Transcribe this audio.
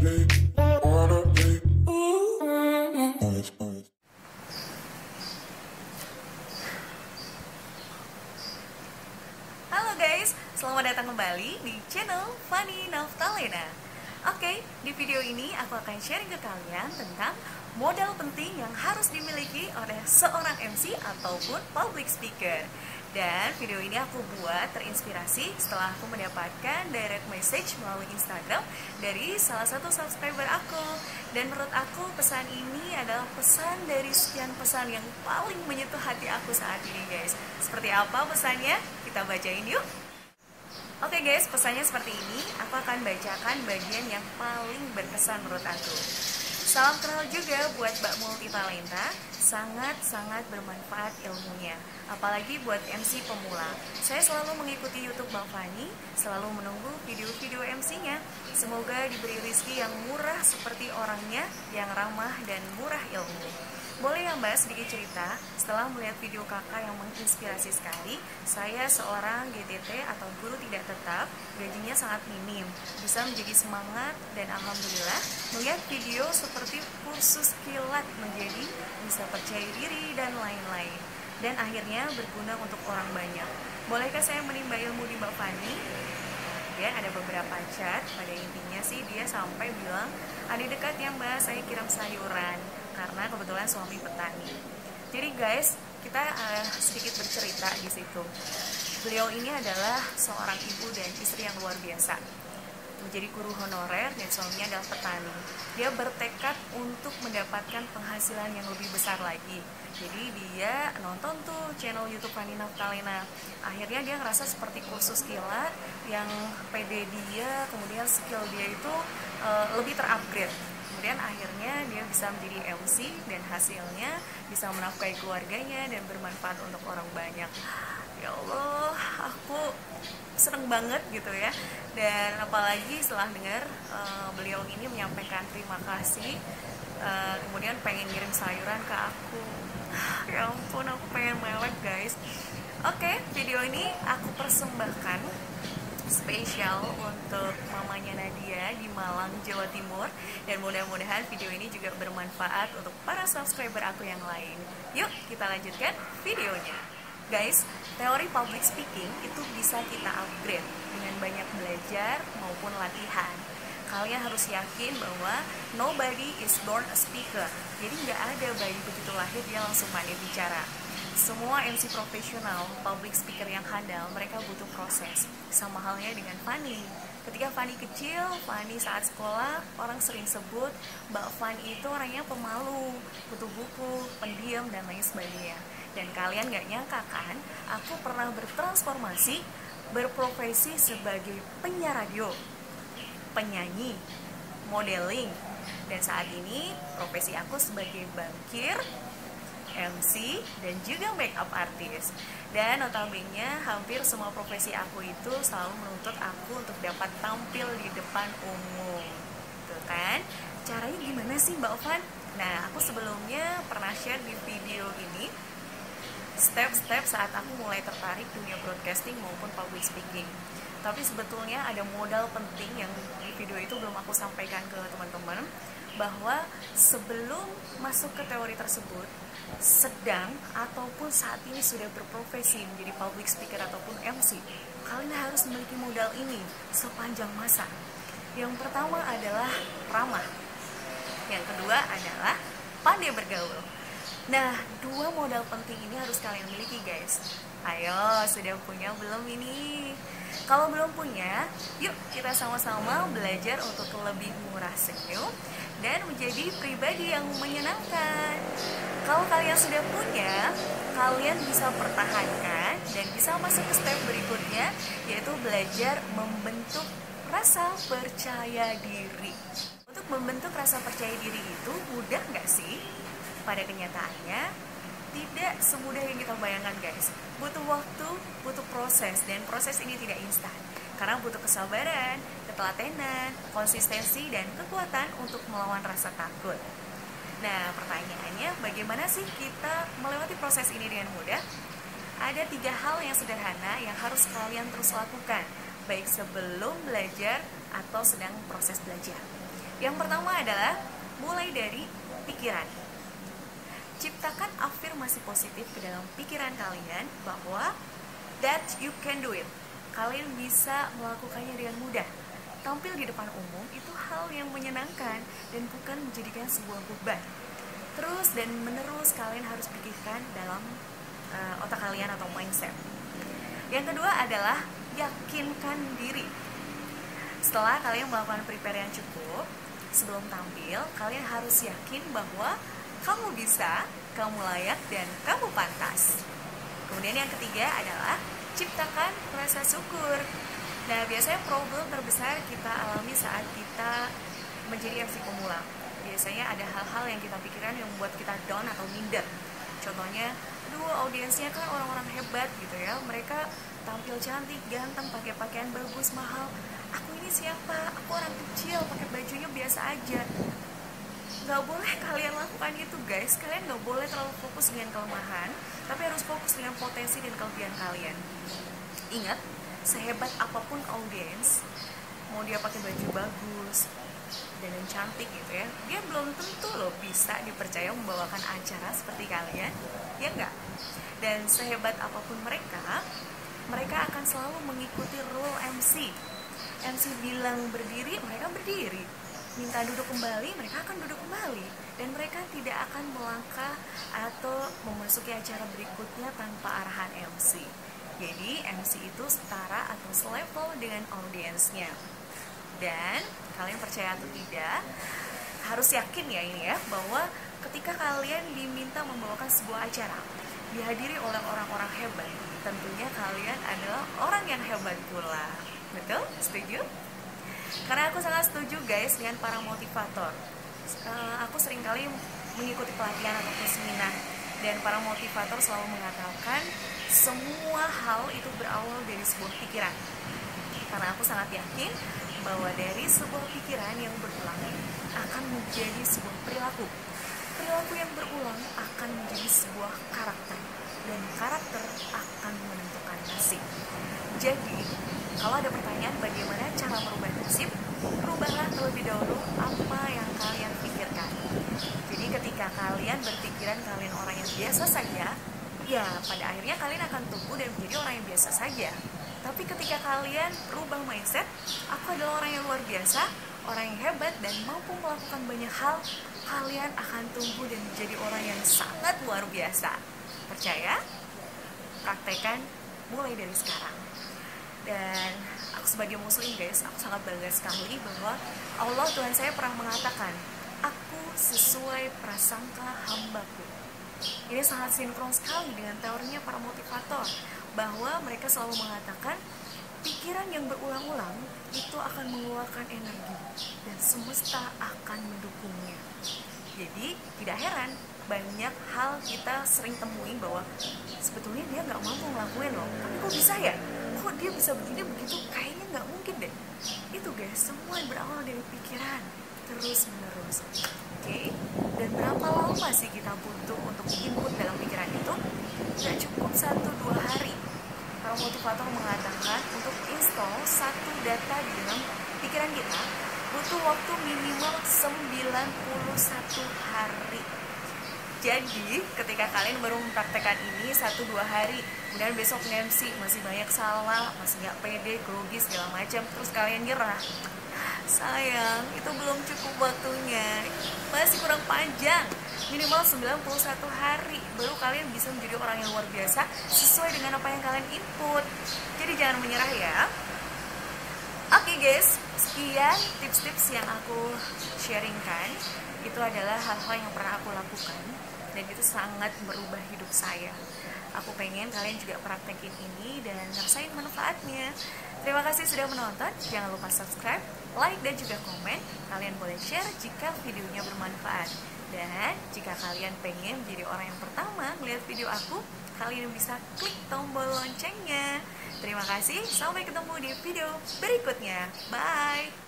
Halo guys, selamat datang kembali di channel Fanny Naftalena. Oke, di video ini aku akan sharing ke kalian tentang modal penting yang harus dimiliki oleh seorang MC ataupun public speaker. Dan video ini aku buat terinspirasi setelah aku mendapatkan direct message melalui Instagram dari salah satu subscriber aku. Dan menurut aku pesan ini adalah pesan dari sekian pesan yang paling menyentuh hati aku saat ini guys. Seperti apa pesannya? Kita bacain yuk. Oke guys, pesannya seperti ini. Aku akan bacakan bagian yang paling berkesan menurut aku. Salam kenal juga buat Mbak Multitalenta, sangat-sangat bermanfaat ilmunya. Apalagi buat MC pemula. Saya selalu mengikuti YouTube Bang Fanny, selalu menunggu video-video MC-nya. Semoga diberi rezeki yang murah seperti orangnya, yang ramah dan murah ilmu. Boleh ya Mbak sedikit cerita, setelah melihat video kakak yang menginspirasi sekali, saya seorang GTT atau guru tidak tetap, gajinya sangat minim, bisa menjadi semangat dan alhamdulillah melihat video seperti kursus kilat menjadi bisa percaya diri dan lain-lain. Dan akhirnya berguna untuk orang banyak. Bolehkah saya menimba ilmu di Mbak Fanny? Dan ada beberapa chat, pada intinya sih dia sampai bilang, adik dekat ya Mbak, saya kirim sayuran karena kebetulan suami petani. Jadi guys, kita sedikit bercerita di situ. Beliau ini adalah seorang ibu dan istri yang luar biasa. Menjadi guru honorer dan suaminya adalah petani. Dia bertekad untuk mendapatkan penghasilan yang lebih besar lagi. Jadi dia nonton tuh channel YouTube Fanny Naftalena. Akhirnya dia ngerasa seperti kursus kilat yang PD dia, kemudian skill dia itu lebih terupgrade. Kemudian akhirnya dia bisa menjadi MC dan hasilnya bisa menafkahi keluarganya dan bermanfaat untuk orang banyak. Ya Allah, aku seneng banget gitu ya. Dan apalagi setelah dengar beliau ini menyampaikan terima kasih, kemudian pengen ngirim sayuran ke aku. Ya ampun, aku pengen mewek guys. Oke, video ini aku persembahkan spesial untuk mamanya Nadia di Malang, Jawa Timur. Dan mudah-mudahan video ini juga bermanfaat untuk para subscriber aku yang lain. Yuk kita lanjutkan videonya. Guys, teori public speaking itu bisa kita upgrade dengan banyak belajar maupun latihan. Kalian harus yakin bahwa nobody is born a speaker. Jadi nggak ada bayi begitu lahir dia langsung pandai bicara. Semua MC profesional, public speaker yang handal, mereka butuh proses. Sama halnya dengan Fanny. Ketika Fanny kecil, Fanny saat sekolah, orang sering sebut Mbak Fanny itu orangnya pemalu, butuh buku, pendiam, dan lain sebagainya. Dan kalian gak nyangka kan, aku pernah bertransformasi, berprofesi sebagai penyiar radio, penyanyi, modeling. Dan saat ini, profesi aku sebagai bankir, MC, dan juga makeup artist. Dan notabene hampir semua profesi aku itu selalu menuntut aku untuk dapat tampil di depan umum. Tuh kan? Caranya gimana sih Mbak Van? Nah, aku sebelumnya pernah share di video ini step-step saat aku mulai tertarik dunia broadcasting maupun public speaking. Tapi sebetulnya ada modal penting yang di video itu belum aku sampaikan ke teman-teman, bahwa sebelum masuk ke teori tersebut, sedang ataupun saat ini sudah berprofesi menjadi public speaker ataupun MC, kalian harus memiliki modal ini sepanjang masa. Yang pertama adalah ramah. Yang kedua adalah pandai bergaul. Nah, dua modal penting ini harus kalian miliki guys. Ayo, sudah punya belum ini? Kalau belum punya, yuk kita sama-sama belajar untuk lebih murah senyum dan menjadi pribadi yang menyenangkan. Kalau kalian sudah punya, kalian bisa pertahankan dan bisa masuk ke step berikutnya, yaitu belajar membentuk rasa percaya diri. Untuk membentuk rasa percaya diri itu mudah nggak sih? Pada kenyataannya, tidak semudah yang kita bayangkan guys. Butuh waktu, butuh proses, dan proses ini tidak instan. Karena butuh kesabaran, ketelatenan, konsistensi, dan kekuatan untuk melawan rasa takut. Nah, pertanyaannya, bagaimana sih kita melewati proses ini dengan mudah? Ada 3 hal yang sederhana yang harus kalian terus lakukan, baik sebelum belajar atau sedang proses belajar. Yang pertama adalah mulai dari pikiran. Ciptakan afirmasi positif ke dalam pikiran kalian bahwa that you can do it. Kalian bisa melakukannya dengan mudah. Tampil di depan umum itu hal yang menyenangkan dan bukan menjadikan sebuah beban. Terus dan menerus kalian harus pikirkan dalam otak kalian atau mindset. Yang kedua adalah yakinkan diri. Setelah kalian melakukan prepare yang cukup, sebelum tampil, kalian harus yakin bahwa kamu bisa, kamu layak, dan kamu pantas. Kemudian yang ketiga adalah ciptakan rasa syukur. Nah, biasanya problem terbesar kita alami saat kita menjadi MC pemula. Biasanya ada hal-hal yang kita pikirkan yang membuat kita down atau minder. Contohnya, audiensnya kan orang-orang hebat gitu ya. Mereka tampil cantik, ganteng, pakai pakaian bagus, mahal. Aku ini siapa? Aku orang kecil, pakai bajunya biasa aja. Gak boleh kalian lakukan itu guys. Kalian gak boleh terlalu fokus dengan kelemahan, tapi harus fokus dengan potensi dan kelebihan kalian. Ingat, sehebat apapun audiens, mau dia pakai baju bagus dan cantik gitu ya, dia belum tentu loh bisa dipercaya membawakan acara seperti kalian, ya enggak? Dan sehebat apapun mereka akan selalu mengikuti rule MC. MC bilang berdiri, mereka berdiri. Minta duduk kembali, mereka akan duduk kembali. Dan mereka tidak akan melangkah atau memasuki acara berikutnya tanpa arahan MC. Jadi MC itu setara atau selevel dengan audiensnya. Dan kalian percaya atau tidak, harus yakin ya ini ya, bahwa ketika kalian diminta membawakan sebuah acara, dihadiri oleh orang-orang hebat, tentunya kalian adalah orang yang hebat pula. Betul? Setuju? Karena aku sangat setuju guys dengan para motivator. Aku seringkali mengikuti pelatihan ataupun seminar, dan para motivator selalu mengatakan semua hal itu berawal dari sebuah pikiran. Karena aku sangat yakin bahwa dari sebuah pikiran yang berulang akan menjadi sebuah perilaku. Perilaku yang berulang akan menjadi sebuah karakter, dan karakter akan menentukan nasib. Jadi, kalau ada pertanyaan bagaimana cara merubah nasib, rubahlah terlebih dahulu apa yang kalian pikirkan. Jadi ketika kalian berpikiran kalian orang yang biasa saja, ya pada akhirnya kalian akan tumbuh dan menjadi orang yang biasa saja. Tapi ketika kalian rubah mindset, aku adalah orang yang luar biasa, orang yang hebat dan mampu melakukan banyak hal, kalian akan tumbuh dan menjadi orang yang sangat luar biasa. Percaya? Praktekan mulai dari sekarang. Dan aku sebagai muslim guys, aku sangat bangga sekali bahwa Allah Tuhan saya pernah mengatakan, aku sesuai prasangka hambaku. Ini sangat sinkron sekali dengan teorinya para motivator, bahwa mereka selalu mengatakan pikiran yang berulang-ulang itu akan mengeluarkan energi dan semesta akan mendukungnya. Jadi tidak heran banyak hal kita sering temuin bahwa sebetulnya dia nggak mampu ngelakuin loh, tapi kok bisa ya? Kok dia bisa begini begitu? Kayaknya nggak mungkin deh. Itu guys, semua yang berawal dari pikiran terus menerus. Oke? Dan berapa lama sih kita butuh untuk input dalam pikiran itu? Nggak cukup 1-2 hari. Para motivator mengatakan untuk install satu data di dalam pikiran kita butuh waktu minimal 91 hari. Jadi ketika kalian baru mempraktekkan ini 1-2 hari, kemudian besok nge-MC masih banyak salah, masih nggak pede, grogi segala macam, terus kalian nyerah, sayang, itu belum cukup waktunya, masih kurang panjang. Minimal 91 hari baru kalian bisa menjadi orang yang luar biasa sesuai dengan apa yang kalian input. Jadi jangan menyerah ya. Oke guys, sekian tips-tips yang aku sharingkan. Itu adalah hal-hal yang pernah aku lakukan dan itu sangat merubah hidup saya. Aku pengen kalian juga praktekin ini dan ngerasain manfaatnya. Terima kasih sudah menonton. Jangan lupa subscribe, like, dan juga komen. Kalian boleh share jika videonya bermanfaat. Dan jika kalian pengen menjadi orang yang pertama melihat video aku, kalian bisa klik tombol loncengnya. Terima kasih, sampai ketemu di video berikutnya. Bye!